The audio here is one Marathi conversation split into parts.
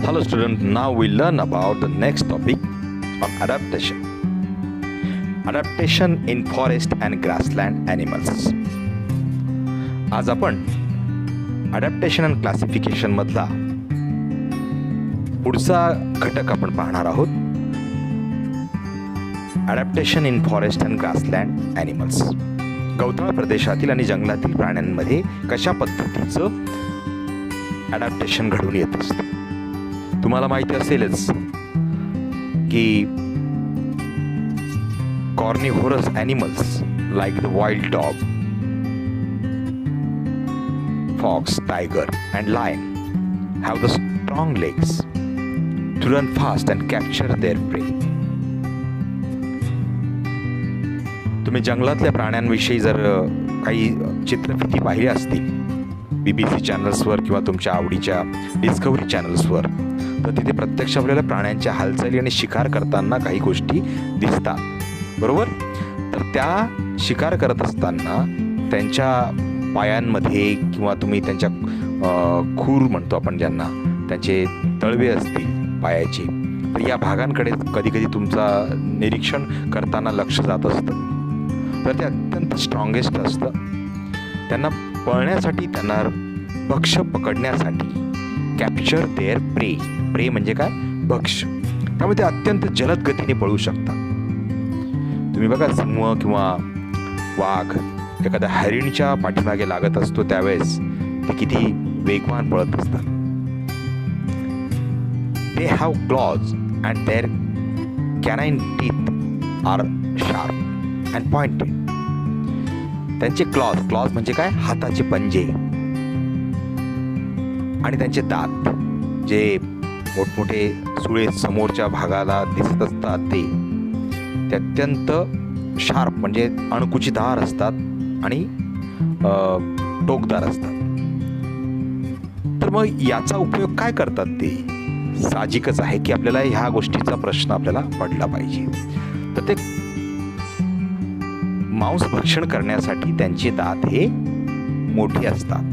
Hello student, now we learn about the next topic on adaptation. Adaptation in forest and grassland animals. आज आपण अडॅप्टेशन अँड क्लासिफिकेशन मधला पुढचा घटक आपण पाहणार आहोत. Adaptation in forest and grassland animals. गवताळ प्रदेशातील आणि जंगलातील प्राण्यांमध्ये कशा पद्धतीचं अडॅप्टेशन घडून येत असतं. तुम्हाला माहिती असेलच की carnivorous animals like the wild dog, fox, tiger and lion have the strong legs to run fast and capture their prey. तुम्ही जंगलातल्या प्राण्यांविषयी जर काही चित्रफिती पाहिली असतील BBC चॅनल्सवर किंवा तुमच्या आवडीच्या डिस्कव्हरी चॅनल्सवर, तर तिथे प्रत्यक्ष आपल्याला प्राण्यांच्या हालचाली आणि शिकार करताना काही गोष्टी दिसतात, बरोबर. तर त्या शिकार करत असताना त्यांच्या पायांमध्ये किंवा तुम्ही त्यांच्या खूर म्हणतो आपण ज्यांना, त्यांचे तळवे असतील पायाचे, तर या भागांकडे कधी कधी तुमचा निरीक्षण करताना लक्ष जात असतं. तर ते अत्यंत स्ट्रॉंगेस्ट असतं. त्यांना पळण्यासाठी, त्यांना भक्ष्य पकडण्यासाठी, कॅप्चर देअर प्रे, प्रे म्हणजे काय, भक्ष्य. त्यामुळे ते अत्यंत जलद गतीने पळू शकतात. तुम्ही बघा, सिंह किंवा वाघ एखाद्या हरिणच्या पाठीमागे लागत असतो त्यावेळेस ते किती वेगवान पळत असतात. They have claws and their canine teeth are sharp and pointed. त्यांचे क्लॉज म्हणजे काय, हाताचे पंजे, आणि त्यांचे दात जे मोठमोठे सुळे समोरच्या भागाला दिसत असतात ते अत्यंत शार्प म्हणजे अणकुचीदार असतात आणि टोकदार असतात. तर मग याचा उपयोग काय करतात ते, साहजिकच आहे की आपल्याला ह्या गोष्टीचा प्रश्न आपल्याला पडला पाहिजे. तर ते मांस भक्षण करण्यासाठी त्यांचे दात हे मोठे असतात.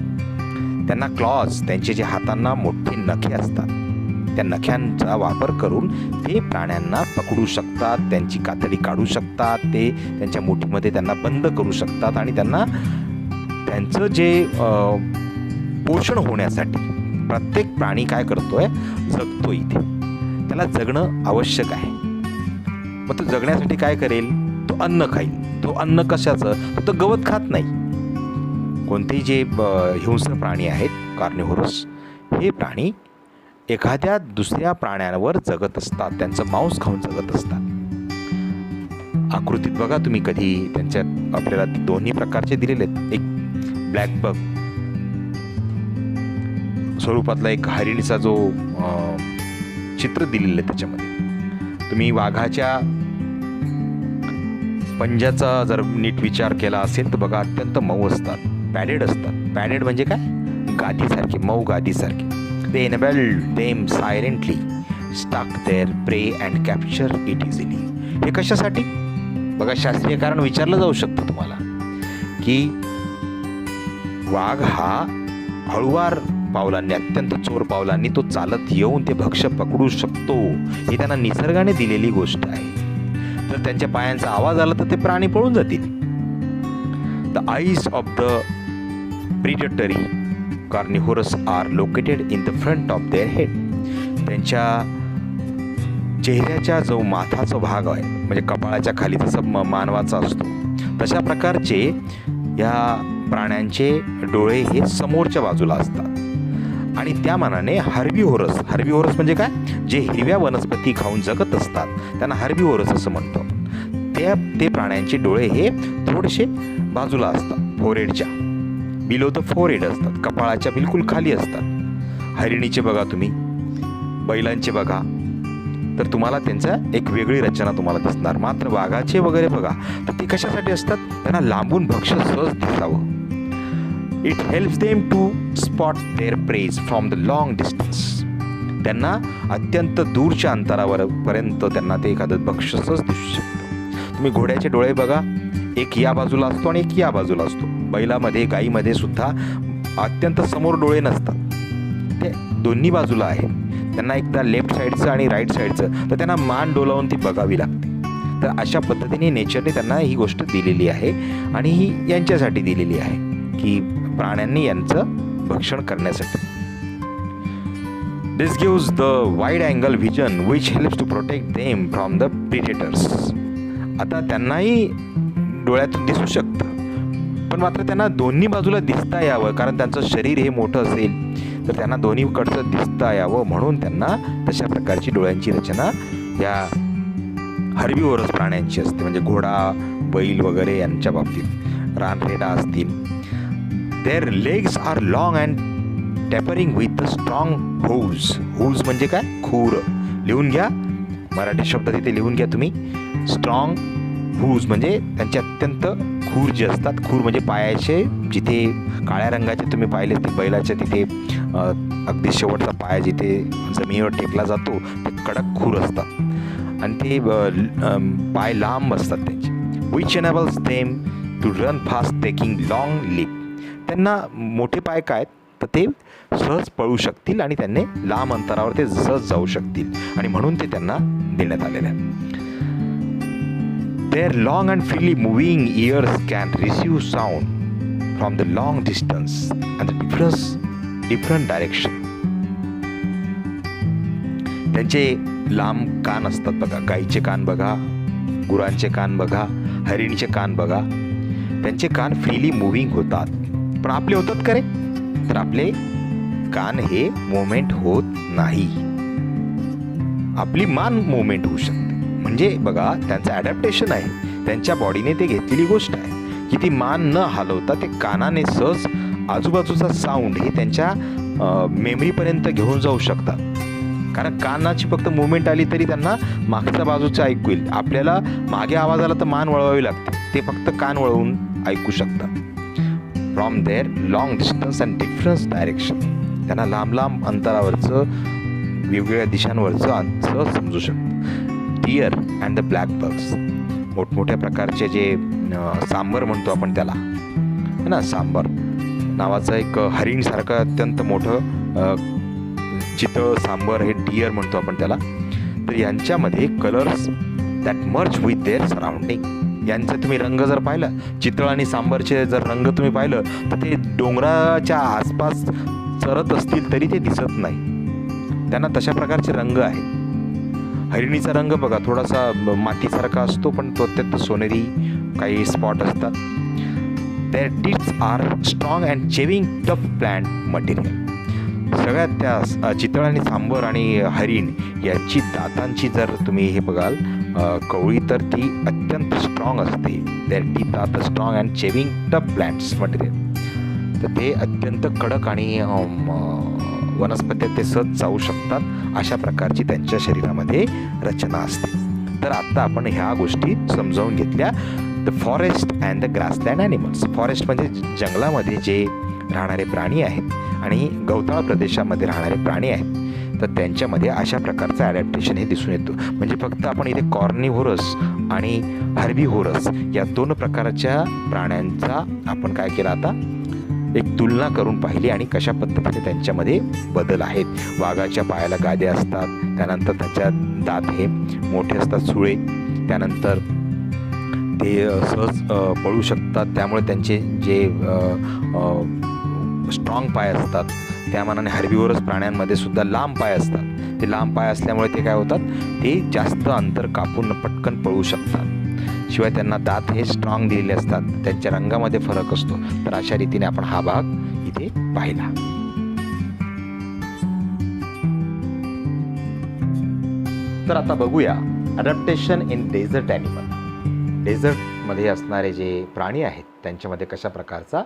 त्यांना क्लॉज, त्यांचे जे हातांना मोठे नखे असतात, त्या नख्यांचा वापर करून ते प्राण्यांना पकडू शकतात, त्यांची कातडी काढू शकतात, ते त्यांच्या मुठीमध्ये त्यांना बंद करू शकतात आणि त्यांना त्यांचं जे पोषण होण्यासाठी प्रत्येक प्राणी काय करतोय, जगतो. इथे त्याला जगणं आवश्यक आहे. मग तो जगण्यासाठी काय करेल, तो अन्न खाईल. तो अन्न कशाचं, तो गवत खात नाही. कोणतेही जे हिंस्र प्राणी आहेत, कार्निव्होरस, हे प्राणी एखाद्या दुसऱ्या प्राण्यांवर जगत असतात, त्यांचं मांस खाऊन जगत असतात. आकृतीत बघा तुम्ही कधी त्यांच्या आपल्याला दोन्ही प्रकारचे दिलेले आहेत. एक ब्लॅक बक स्वरूपातला एक हरिणीचा जो चित्र दिलेलं आहे, त्याच्यामध्ये तुम्ही वाघाच्या पंजाचा जर नीट विचार केला असेल तर बघा, अत्यंत मऊ असतात, पॅडेड असतात. पॅडेड म्हणजे काय, गादीसारखे, मऊ गादीसारखे. They enable them silently stalk their prey and capture it easily. हे कशासाठी, बघा, शास्त्रीय कारण विचारलं जाऊ शकतं तुम्हाला की वाघ हा हळुवार पावलांनी, अत्यंत चोर पावलांनी तो चालत येऊन ते भक्ष्य पकडू शकतो. ही त्यांना निसर्गाने दिलेली गोष्ट आहे. जर त्यांच्या पायांचा आवाज आला तर ते प्राणी पळून जातील. The eyes of the predatory carnivorous are located in the front of their head. त्यांच्या चेहऱ्याच्या जो माथाचा भाग आहे, म्हणजे कपाळाच्या खाली जसं मानवाचा असतो, तशा प्रकारचे या प्राण्यांचे डोळे हे समोरच्या बाजूला असतात. आणि त्या मानाने हर्बिव्होरस म्हणजे काय, जे हिरव्या वनस्पती खाऊन जगत असतात त्यांना हर्बिव्होरस असं म्हणतो. ते प्राण्यांचे डोळे हे थोडेसे बाजूला असतात, फोरहेडच्या बिलो द फोरहेड असतात, कपाळाच्या बिलकुल खाली असतात. हरिणीचे बघा तुम्ही, बैलांचे बघा, तर तुम्हाला त्यांचा एक वेगळी रचना तुम्हाला दिसणार. मात्र वाघाचे वगैरे बघा, तर ते कशासाठी असतात, त्यांना लांबून भक्ष्य सहज दिसावं. It helps them to spot their prey from the long distance. त्यांना अत्यंत दूरच्या अंतरावरपर्यंत त्यांना ते एखादं भक्ष्य सहज दिसू शकतं. तुम्ही घोड्याचे डोळे बघा, एक या बाजूला असतो आणि एक या बाजूला असतो. बैलामध्ये, गाईमध्ये सुद्धा अत्यंत समोर डोळे नसतात, ते दोन्ही बाजूला आहेत. त्यांना एकदा लेफ्ट साईडचं आणि राईट साईडचं, तर त्यांना मान डोलावून ती बघावी लागते. तर अशा पद्धतीने नेचरने त्यांना ही गोष्ट दिलेली आहे आणि ही यांच्यासाठी दिलेली आहे की प्राण्यांनी यांचं भक्षण करण्यासाठी. This gives the wide angle vision which helps to protect them from the predators. आता त्यांनाही डोळ्यातून दिसू शकतं, पण मात्र त्यांना दोन्ही बाजूला दिसता यावं, कारण त्यांचं शरीर हे मोठं असेल तर त्यांना दोन्हीकडचं दिसता यावं म्हणून त्यांना तशा प्रकारची डोळ्यांची रचना या हर्बिव्होरस प्राण्यांची असते. म्हणजे घोडा, बैल वगैरे यांच्या बाबतीत, रानरेडा असतील. Their legs are long and tapering with the strong hooves. Hooves म्हणजे काय? खूर. लिहून घ्या, मराठी शब्द तिथे लिहून घ्या तुम्ही. स्ट्रॉंग हूव्ज म्हणजे त्यांचे अत्यंत खूर जे असतात. खूर म्हणजे पायाचे, जिथे काळ्या रंगाचे तुम्ही पाहिले ते बैलाच्या तिथे अगदी शेवटचा पाय जिथे जमिनीवर टेकला जातो ते कडक खूर असतात आणि ते पाय लांब असतात त्यांचे. Which enables them to run fast taking long leap. त्यांना मोठे पाय काय तर ते सहज पळू शकतील आणि त्यांनी लांब अंतरावर ते सहज जाऊ शकतील आणि म्हणून ते त्यांना देण्यात आलेलं आहे. Their long and freely moving ears can receive sound from the long distance and the different direction. त्यांचे लांब कान असतात बघा. गाईचे कान बघा, गुरांचे कान बघा, हरिणीचे कान बघा. त्यांचे कान फ्रीली मुव्हिंग होतात. पण आपले होतात का रे? तर आपले कान हे मुवमेंट होत नाही. आपली मान मुवमेंट होऊ शकते. म्हणजे बघा, त्यांचं ॲडॅप्टेशन आहे, त्यांच्या बॉडीने ते घेतलेली गोष्ट आहे की ती मान न हलवता ते कानाने सहज आजूबाजूचा साऊंड हे त्यांच्या मेमरीपर्यंत घेऊन जाऊ शकतात. कारण कानाची फक्त मुवमेंट आली तरी त्यांना मागच्या बाजूचं ऐकू येईल. आपल्याला मागे आवाज आला तर मान वळवावी लागते, ते फक्त कान वळवून ऐकू शकतात. From their long distance and difference direction. त्यांना लांब लांब अंतरावरचं, वेगवेगळ्या दिशांवरचं सहज समजू शकतं. Deer and the black bucks. मोठमोठ्या प्रकारचे जे सांबर म्हणतो आपण त्याला, है ना, सांबर नावाचं एक हरिणसारखं अत्यंत मोठं चितळ सांबर, हे डिअर म्हणतो आपण त्याला. तर यांच्यामध्ये colours that merge with their surrounding. यांचं तुम्ही रंग जर पाहिला, चितळ आणि सांबरचे जर रंग तुम्ही पाहिलं तर ते डोंगराच्या आसपास चरत असतील तरी ते दिसत नाही. त्यांना तशा प्रकारचे रंग आहेत. हरिणीचा रंग बघा थोडासा मातीसारखा असतो, पण तो अत्यंत सोनेरी काही स्पॉट असतात. Their teeths are strong and chewing tough plant material. सगळ्यात त्या चितळ आणि सांबर आणि हरिण यांची दातांची जर तुम्ही हे बघाल कवळी तर ती अत्यंत स्ट्रॉंग असते. Their teeth are the strong and chewing tough plants material. तर ते अत्यंत कडक आणि वनस्पतीत ते सहज जाऊ शकतात. अशा प्रकारची त्यांच्या शरीरामध्ये रचना असते. तर आता आपण ह्या गोष्टी समजावून घेतल्या. The forest and the grassland animals. Forest म्हणजे जंगलामध्ये जे राहणारे प्राणी आहेत आणि गवताळ प्रदेशामध्ये राहणारे प्राणी आहेत. तर त्यांच्यामध्ये अशा प्रकारचं ॲडॅप्टेशन हे दिसून येतो. म्हणजे फक्त आपण इथे कॉर्निव्होरस आणि हर्बिव्होरस या दोन प्रकारच्या प्राण्यांचा आपण काय केलं आता एक तुलना करून पाहिली आणि कशा पद्धतीने त्यांच्यामध्ये बदल आहेत. वाघाच्या पायाला गाद्या असतात, त्यानंतर त्याच्या दात हे मोठे असतात, सुळे. त्यानंतर ते सहज पळू शकतात, त्यामुळे त्यांचे जे स्ट्रॉंग पाय असतात त्या मानाने हर्बिव्होरस प्राण्यांमध्ये सुद्धा लांब पाय असतात. ते लांब पाय असल्यामुळे ते काय होतात, ते जास्त अंतर कापून पटकन पळू शकतात. शिवाय त्यांना दात हे स्ट्रॉंग दिलेले असतात. त्यांच्या रंगामध्ये फरक असतो. तर अशा रीतीने आपण हा भाग इथे पाहिला. तर आता बघूया अडॅप्टेशन इन डेझर्ट ॲनिमल. डेझर्टमध्ये असणारे जे प्राणी आहेत त्यांच्यामध्ये कशा प्रकारचा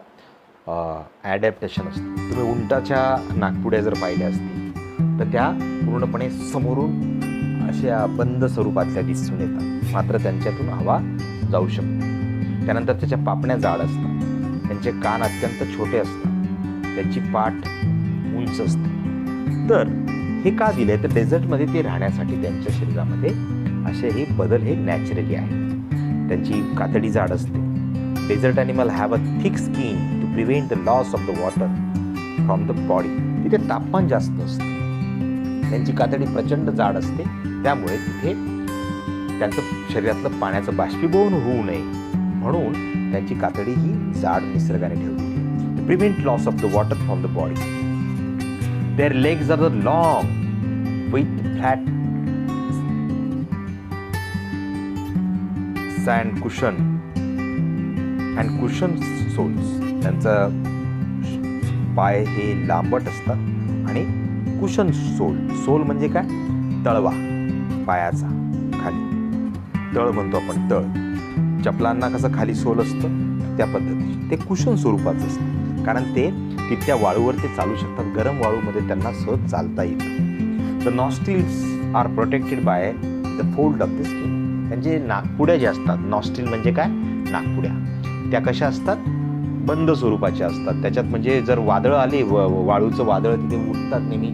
ॲडॅप्टेशन असतं. तुम्ही उंटाच्या नाकपुड्या जर पाहिल्या असतील तर त्या पूर्णपणे समोरून अशा बंद स्वरूपातल्या दिसून येतात, मात्र त्यांच्यातून हवा जाऊ शकते. त्यानंतर त्याच्या पापण्या जाड असतात, त्यांचे कान अत्यंत छोटे असतात, त्याची पाठ उंच असते. तर हे का दिले तर डेझर्टमध्ये ते राहण्यासाठी त्यांच्या शरीरामध्ये असे हे बदल हे नॅचरली आहेत. त्यांची कातडी जाड असते. Desert animal have a thick skin to prevent the loss of the water from the body. तिथे तापमान जास्त असतं त्यांची कातडी प्रचंड जाड असते, त्यामुळे तिथे त्यांचं शरीरातलं पाण्याचं बाष्पीभवन होऊ नये म्हणून त्यांची कातडी ही जाड निसर्गाने ठेवली. Prevent loss of the water from the body. Their legs are long with flat sand cushion and cushion soles. त्यांचं पाय हे लांबट असतात आणि कुशन सोल म्हणजे काय, तळवा पायाचा खाली, तळ म्हणतो आपण, तळ. चपलांना कसं खाली सोल असतं त्या पद्धतीचे ते कुशन स्वरूपाचं असतं, कारण ते तिथल्या वाळूवर ते चालू शकतात. गरम वाळूमध्ये त्यांना सहज चालता येतं. The nostrils are protected by the fold of the skin. त्यांचे नाकपुड्या ज्या असतात, नॉस्ट्रिल म्हणजे काय, नाकपुड्या, त्या कशा असतात, बंद स्वरूपाच्या असतात. त्याच्यात म्हणजे जर वादळ आले, वाळूचं वादळ तिथे उठतात नेहमी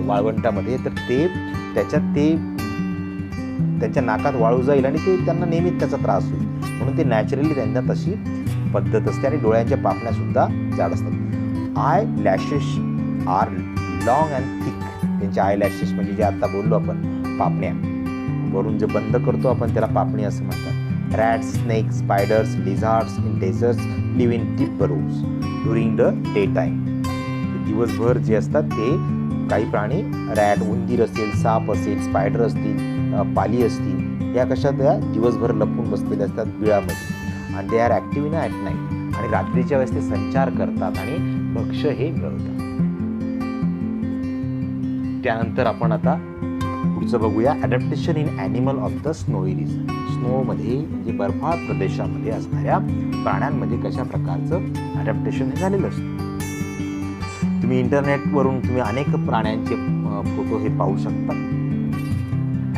वाळवंटामध्ये, तर ते त्याच्यात ते त्यांच्या नाकात वाळू जाईल आणि ते त्यांना नेहमीच त्याचा त्रास होईल, म्हणून ते नॅचरली त्यांना तशी पद्धत असते. आणि डोळ्यांच्या पापण्या सुद्धा जाड असतात. Eye lashes are long and thick. त्यांचे आय लॅशेस म्हणजे जे आता बोललो आपण, पापण्या, वरून जे बंद करतो आपण त्याला पापणी असं म्हणतात. Rats, snakes, spiders, lizards in deserts live in deep burrows during the day time. दिवसभर जे असतात ते काही प्राणी, रॅट, उंदीर असेल, साप असेल, स्पायडर असतील, पाली असतील, या कशा त्या दिवसभर लपून बसलेले असतात बिळामध्ये. आणि they are active in at night. आणि रात्रीच्या वेळेस ते संचार करतात आणि भक्ष्य हे मिळवतात. त्यानंतर आपण आता पुढचं बघूया, adaptation in animal of the snowy region. स्नोमध्ये म्हणजे बर्फाळ प्रदेशामध्ये असणाऱ्या प्राण्यांमध्ये कशा प्रकारचं ॲडॅप्टेशन हे झालेलं असतं. तुम्ही इंटरनेटवरून तुम्ही अनेक प्राण्यांचे फोटो हे पाहू शकता.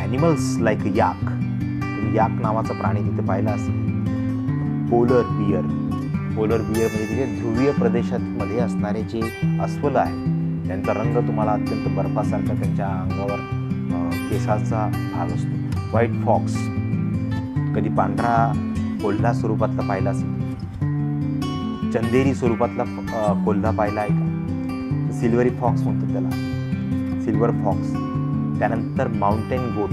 ॲनिमल्स लाईक याक. तुम्ही याक नावाचा प्राणी तिथे पाहिला असेल. Polar bear. पोलर बियर म्हणजे तिथे ध्रुवीय प्रदेशामध्ये असणारे जे अस्वल आहे, त्यांचा रंग तुम्हाला अत्यंत बर्फासारखा त्यांच्या अंगावर केसाचा भाग असतो. White fox. कधी पांढरा कोल्हा स्वरूपातला पाहिला असेल. चंदेरी स्वरूपातला कोल्हा पाहिला आहे का? सिल्वरी फॉक्स म्हणतो त्याला, सिल्वर फॉक्स. त्यानंतर माउंटेन गोट,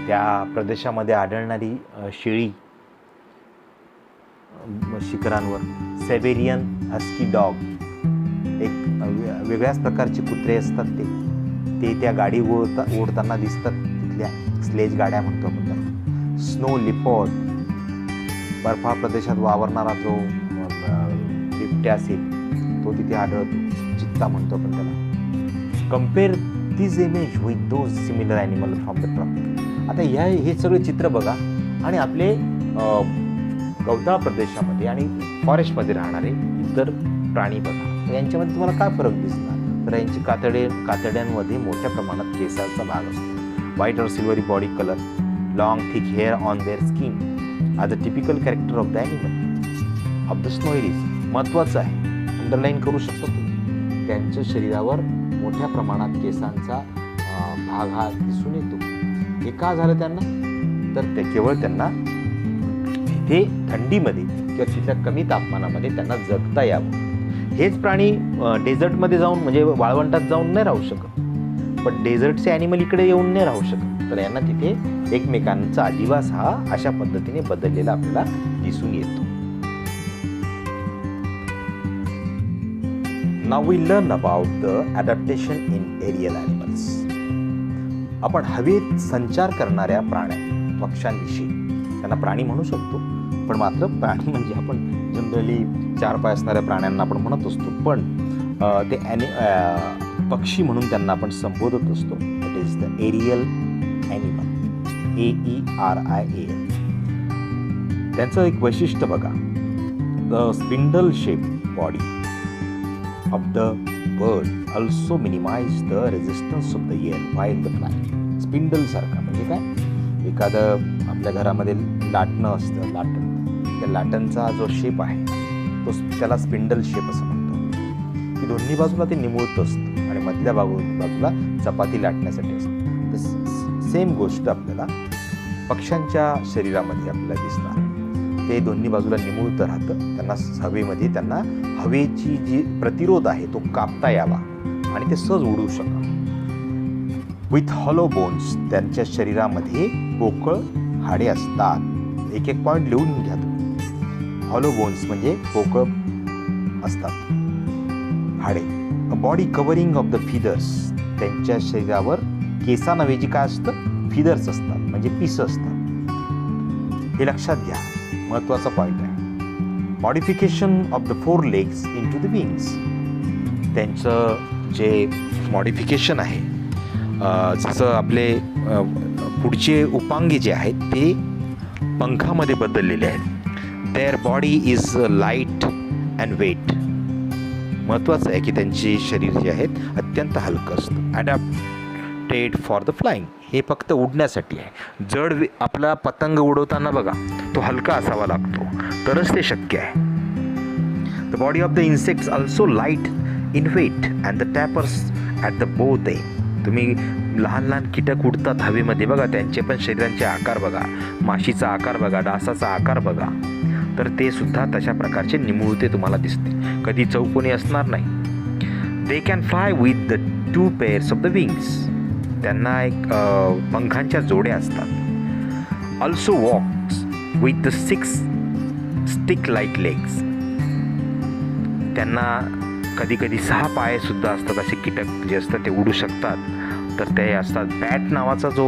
त्या प्रदेशामध्ये आढळणारी शेळी शिखरांवर. सेबेरियन हस्की डॉग, एक वेगळ्याच प्रकारचे कुत्रे असतात ते त्या गाडी ओढताना दिसतात, तिथल्या स्लेज गाड्या म्हणतो आपण त्याला. स्नो लिपॉर्ड, बर्फाळ प्रदेशात वावरणारा जो बिबट्या असेल तो तिथे आढळतो, चित्ता म्हणतो आपण त्याला. Compare this image with those similar animal from the tropic. आता हे सगळे चित्र बघा आणि आपले गवताळ प्रदेशामध्ये आणि फॉरेस्टमध्ये राहणारे इतर प्राणी बघा, यांच्यामध्ये तुम्हाला काय फरक दिसणार? तर यांची कातड्यांमध्ये मोठ्या प्रमाणात केसाचा भाग असतो. व्हाईट और silvery body colour, long thick hair on their skin are the typical character of the animal of the snowy region. महत्त्वाचं आहे, अंडरलाईन करू शकतो तुम्ही. त्यांच्या शरीरावर मोठ्या प्रमाणात केसांचा भाग हा दिसून येतो. हे का झालं त्यांना? तर ते केवळ त्यांना तिथे थंडीमध्ये किंवा तिथल्या कमी तापमानामध्ये त्यांना जगता यावं. हेच प्राणी डेझर्टमध्ये जाऊन म्हणजे वाळवंटात जाऊन नाही राहू शकत, पण डेझर्टचे ॲनिमल इकडे येऊन नाही राहू शकत. तर यांना तिथे एकमेकांचा अधिवास हा अशा पद्धतीने बदललेला आपल्याला दिसून येतो. Now we learn about the adaptation in aerial animals. आपण हवेत संचार करणाऱ्या प्राण्या, पक्ष्यांविषयी, त्यांना प्राणी म्हणू शकतो, पण मात्र प्राणी म्हणजे आपण जनरली 4 पाय असणाऱ्या प्राण्यांना आपण म्हणत असतो, पण ते पक्षी म्हणून त्यांना आपण संबोधत असतो. It is the aerial animal, AERIAL. त्यांचं एक वैशिष्ट्य बघा, the spindle shape body of the bird also minimize the resistance of the air while the flying. Spindle सारखा म्हणजे काय, एखादं आपल्या घरामध्ये लाटणं असतं, लाटण, त्या लाटणचा जो शेप आहे तो त्याला स्पिंडल शेप असं म्हणतो, की दोन्ही बाजूला ते निमुळत असतं आणि मधल्या बाजूला चपाती लाटण्यासाठी असतं. तर सेम गोष्ट आपल्याला पक्ष्यांच्या शरीरामध्ये आपल्याला दिसणार. ते दोन्ही बाजूला निमुळतं राहतं. त्यांना हवेमध्ये त्यांना हवेची जी प्रतिरोध आहे तो कापता यावा आणि ते सहज उडू शकतात. विथ हॉलो बोन्स, त्यांच्या शरीरामध्ये पोकळ हाडे असतात. एक एक पॉईंट लिहून घ्या तुम्ही. हॉलो बोन्स म्हणजे पोकळ असतात हाडे. A body covering of the feathers, त्यांच्या शरीरावर केसांऐवजी काय असतं, फिदर्स असतात म्हणजे पिस असतात. हे लक्षात घ्या, महत्त्वाचा पॉईंट आहे. Modification of the 4 legs into the wings, त्यांचं जे मॉडिफिकेशन आहे, जसं आपले पुढचे उपांगे जे आहेत ते पंखामध्ये बदललेले आहेत. Their body is light and weight. महत्त्वाचं आहे की त्यांचे शरीर जे आहेत अत्यंत हलकं असतं. ॲडॅप्टेड फॉर द फ्लाइंग, हे फक्त उडण्यासाठी आहे. जड आपला पतंग उडवताना बघा तो हलका असावा लागतो तरच ते शक्य आहे. The body of the insects also light in weight and the tapers at the both end. तुम्ही लहान लहान कीटक उडतात हवेमध्ये बघा, त्यांचे पण शरीरांचे आकार बघा, माशीचा आकार बघा, डासाचा आकार बघा, तर ते सुद्धा तशा प्रकारचे निमुळते तुम्हाला दिसते, कधी चौकोनी असणार नाही. They can fly with the 2 pairs of the wings, त्यांना एक पंखांच्या जोड्या असतात. Also walks with the 6 stick like legs, त्यांना कधी कधी 6 पाय सुद्धा असतात. असे कीटक जे असतात ते उडू शकतात, तर ते असतात. बॅट नावाचा जो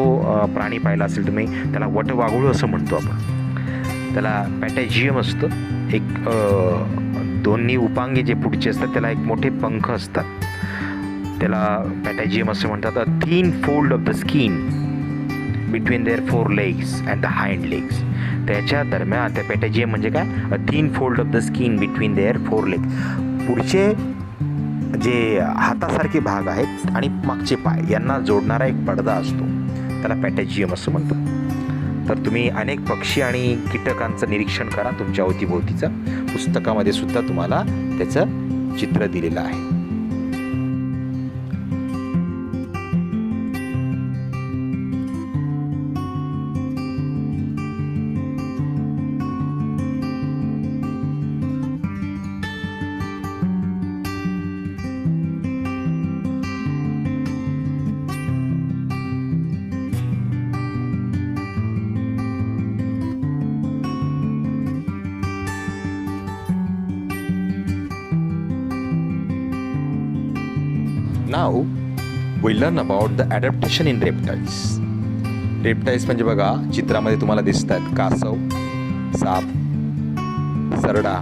प्राणी पाहिला असेल तुम्ही, त्याला वटवाघूळ असं म्हणतो आपण. त्याला पॅटॅजियम असतं, एक दोन्ही उपांगे जे पुढचे असतात त्याला एक मोठे पंख असतात, त्याला पॅटॅजियम असं म्हणतात. A thin fold of the skin between their 4 legs and the hind legs, त्याच्या दरम्यान त्या पॅटॅजियम म्हणजे काय, a thin fold of the skin between their 4 legs, पुढचे जे हातासारखे भाग आहेत आणि मागचे पाय यांना जोडणारा एक पडदा असतो, त्याला पॅटॅजियम असं म्हणतात. तर तुम्ही अनेक पक्षी आणि कीटकांचं निरीक्षण करा तुमच्या अवतीभोवतीचं, पुस्तकामध्ये सुद्धा तुम्हाला त्याचं चित्र दिलेलं आहे. Now we learn about the adaptation in reptiles. Reptiles म्हणजे बघा चित्रामध्ये तुम्हाला दिसतात कासव, साप, सरडा,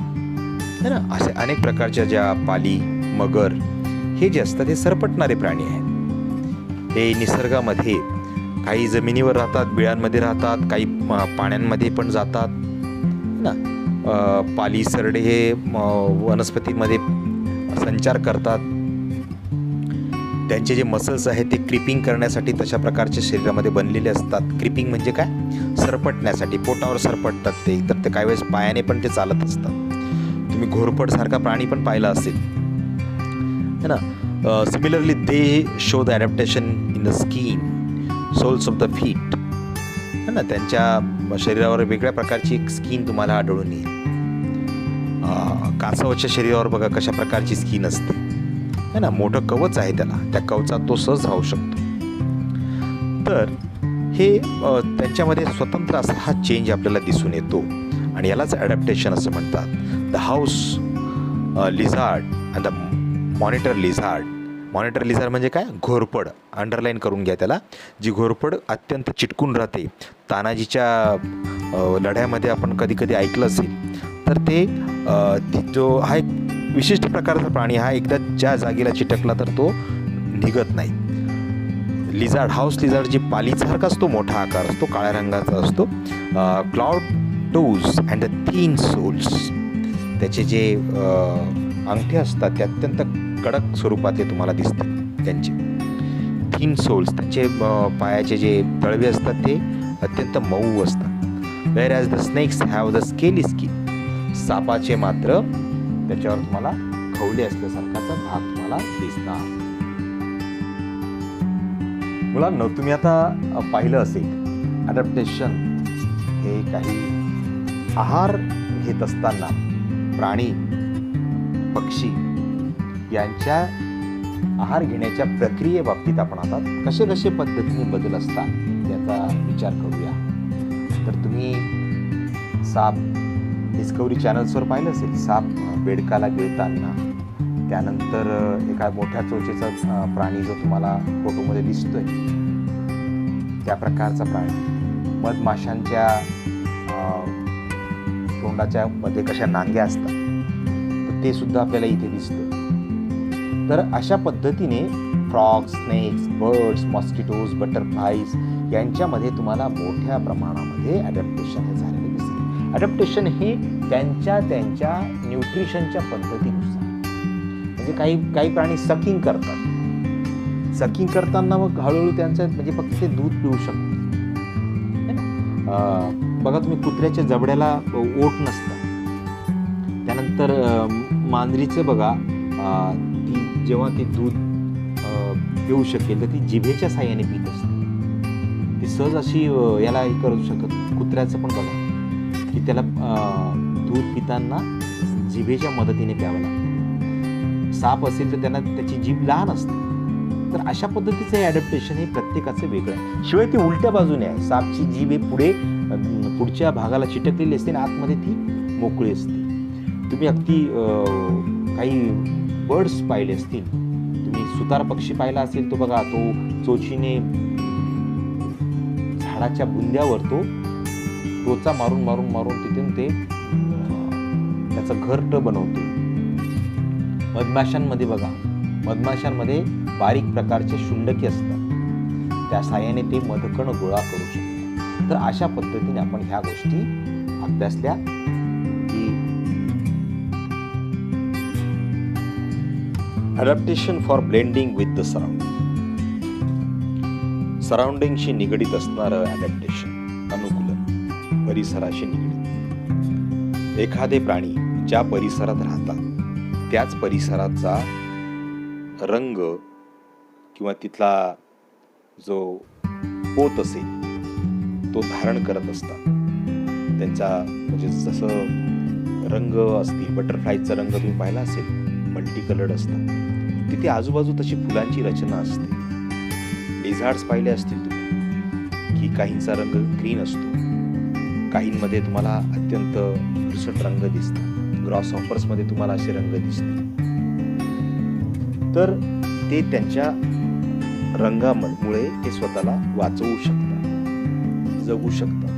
है ना, असे अनेक प्रकारच्या ज्या पाली, मगर हे जे असतात हे सरपटणारे प्राणी आहेत. हे निसर्गामध्ये काही जमिनीवर राहतात, बिळांमध्ये राहतात, काही पाण्यांमध्ये पण जातात ना. पाली, सरडे हे वनस्पतीमध्ये संचार करतात. त्यांचे जे मसल्स आहेत ते क्रिपिंग करण्यासाठी तशा प्रकारचे शरीरामध्ये बनलेले असतात. क्रिपिंग म्हणजे काय, सरपटण्यासाठी, पोटावर सरपटतात ते. तर ते काही वेळेस पायाने पण ते चालत असतात. तुम्ही घोरपडसारखा प्राणी पण पाहिला असेल, है ना. Similarly they show the adaptation in the skin, soles of the feet, है ना. त्यांच्या शरीरावर वेगळ्या प्रकारची एक स्किन तुम्हाला आढळून येईल. कासवाच्या शरीरावर बघा कशा प्रकारची स्किन असते, है ना. मोठं कवच आहे त्याला, त्या कवचात तो सहज राहू शकतो. तर हे त्यांच्यामध्ये स्वतंत्र असा हा चेंज आपल्याला दिसून येतो आणि यालाच ॲडॅप्टेशन असं म्हणतात. The house lizard and the monitor lizard. Monitor lizard म्हणजे काय, घोरपड. अंडरलाईन करून घ्या त्याला. जी घोरपड अत्यंत चिटकून राहते, तानाजीच्या लढ्यामध्ये आपण कधी कधी ऐकलं असेल, तर ते जो हा एक विशिष्ट प्रकारचा प्राणी, हा एकदा ज्या जागेला चिटकला तर तो निघत नाही. लिझार्ड, हाऊस लिझार्ड जी पालीसारखा असतो, मोठा आकार असतो, काळ्या रंगाचा असतो. Clawed toes and the thin soles. त्याचे जे अंगठे असतात ते अत्यंत कडक स्वरूपातले तुम्हाला दिसतात. त्यांचे थीन सोल्स, त्यांचे पायाचे जे तळवे असतात ते अत्यंत मऊ असतात. Whereas the snakes have the scaly skin. सापाचे मात्र त्याच्यावर तुम्हाला खवले असल्यासारखाचा भाग तुम्हाला दिसणार. मुलांनो, तुम्ही आता पाहिलं असेल ॲडॅप्टेशन हे काही आहार घेत असताना प्राणी, पक्षी यांच्या आहार घेण्याच्या प्रक्रियेबाबतीत आपण आता कसे कसे पद्धतीने बदल असतात याचा विचार करूया. तर तुम्ही साप डिस्कवरी चॅनल्सवर पाहिलं असेल, साप बेडकाला गिळताना, त्यानंतर एका मोठ्या चोचेचा प्राणी जो तुम्हाला फोटोमध्ये दिसतोय त्या प्रकारचा प्राणी, मधमाशांच्या तोंडाच्या मध्ये कशा नांग्या असतात तर ते सुद्धा आपल्याला इथे दिसतं. तर अशा पद्धतीने frogs, snakes, birds, mosquitoes, butterflies यांच्यामध्ये तुम्हाला मोठ्या प्रमाणामध्ये ॲडॅप्टेशन हे झालेलं दिसते. ॲडॅप्टेशन हे त्यांच्या न्यूट्रिशनच्या पद्धतीनुसार, म्हणजे काही प्राणी सकिंग करतात. सकिंग करताना मग हळूहळू त्यांचं म्हणजे फक्त ते दूध पिऊ शकतात. बघा तुम्ही कुत्र्याच्या जबड्याला ओठ नसतं. त्यानंतर मांजरीचं बघा, ती जेव्हा ती दूध पिऊ शकेल तर ती जिभेच्या साह्याने पित असते. ती सहज अशी याला हे करू शकत. कुत्र्याचं पण बघा की त्याला दूध पिताना जिभेच्या मदतीने प्यावं लागतं. साप असेल तर त्यांना त्याची जीभ लहान असते. तर अशा पद्धतीचं हे ॲडॅप्टेशन हे प्रत्येकाचं वेगळं आहे. शिवाय ती उलट्या बाजूने आहे. सापची जीभ हे पुढच्या भागाला चिटकलेली असते आणि आतमध्ये ती मोकळी असते. तुम्ही अगदी काही बर्ड्स पाहिले असतील, तुम्ही सुतार पक्षी पाहिला असेल, तो बघा तो चोचीने झाडाच्या बुंद्यावर तो टोचा मारून मारून मारून तिथून ते त्याचं घरटं बनवतो. मधमाशांमध्ये बघा, मधमाशांमध्ये बारीक प्रकारचे शुंडके असतात, त्या साह्याने ते मधकण गोळा करू शकतात. तर अशा पद्धतीने आपण ह्या गोष्टी अभ्यासल्या की adaptation for blending with the सराउंडिंगशी निगडीत असणारं ॲडॅप्टेशन, अनुकूलन, परिसराशी निगडीत. एखादे प्राणी ज्या परिसरात राहतात त्याच परिसराचा रंग किंवा तिथला जो पोत असेल तो धारण करत असतात. त्यांचा म्हणजे जसं रंग असतील, बटरफ्लायचा रंग तुम्ही पाहिला असेल, मल्टी कलर्ड असतात. तिथे आजूबाजू तशी फुलांची रचना असते. लिझार्ड्स पाहिले असतील तुम्ही की काहींचा रंग ग्रीन असतो, काहींमध्ये तुम्हाला अत्यंत फिरसट रंग दिसतात. ग्रॉसहॉपर्समध्ये तुम्हाला असे रंग दिसतात. तर ते त्यांच्या रंगामुळे ते स्वतःला वाचवू शकतात, जगू शकतात.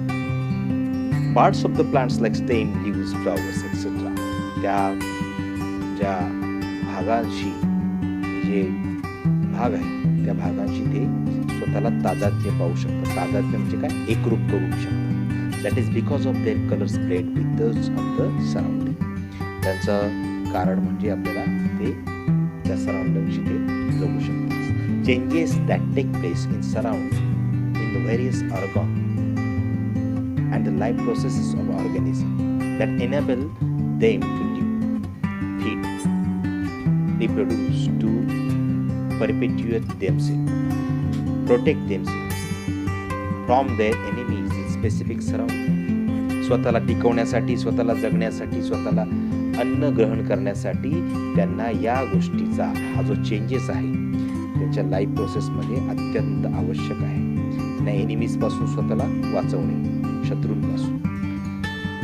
Parts of the plants like stem, leaves, flowers etcetera, त्या ज्या भागांशी जे भाग आहेत त्या भागांशी ते स्वतःला तादात्म्य पाहू शकतात. तादात्म्य म्हणजे काय? एकरूप करू शकतात. That is because of their colour spread with दस ऑफ द सराउंडिंग. त्यांचं कारण म्हणजे आपल्याला ते त्या सराउंडिंगशी ते जगू शकतात. Changes that take place in surround in the various organ and the life processes of organism that enable them to live, feed, reproduce, to perpetuate themselves, protect themselves from their enemies in specific surroundings. स्वतःला टिकवण्यासाठी, स्वतःला जगण्यासाठी, स्वतःला अन्न ग्रहण करण्यासाठी त्यांना या गोष्टीचा हा जो चेंजेस आहे त्यांच्या लाईफ प्रोसेसमध्ये अत्यंत आवश्यक आहे. त्यांना एनिमीज पासून स्वतःला वाचवणे, शत्रूंपासून.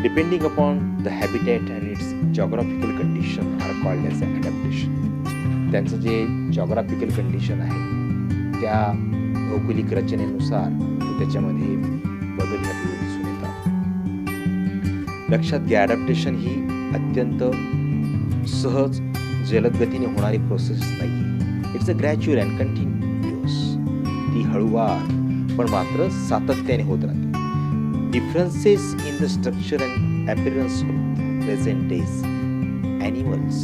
Depending upon the habitat and its geographical condition are called as adaptation. त्यांचं जे जॉग्राफिकल कंडिशन आहे त्या भौगोलिक रचनेनुसार त्याच्यामध्ये बदल आपल्याला दिसून येतात. लक्षात घ्या, ॲडॅप्टेशन ही अत्यंत सहज जलद गतीने होणारी प्रोसेस नाही. It's a gradual and continuous. ती हळूवार पण मात्र सातत्याने होत राहते. Differences in the structure and appearance of present days animals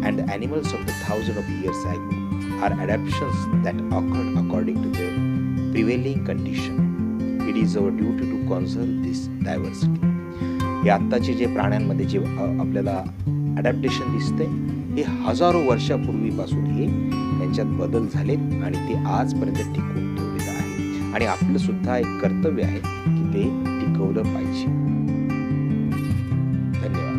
and the animals of the thousands of years ago are adaptations that occurred according to the prevailing condition. It is our duty to conserve this diversity. हे आत्ताचे जे प्राण्यांमध्ये जे आपल्याला ॲडॅप्टेशन दिसते हे हजारो वर्षापूर्वीपासून हे त्यांच्यात बदल झालेत आणि ते आजपर्यंत टिकून ठेवलेलं आहे. आणि आपलं सुद्धा एक कर्तव्य आहे की ते टिकवलं पाहिजे. धन्यवाद.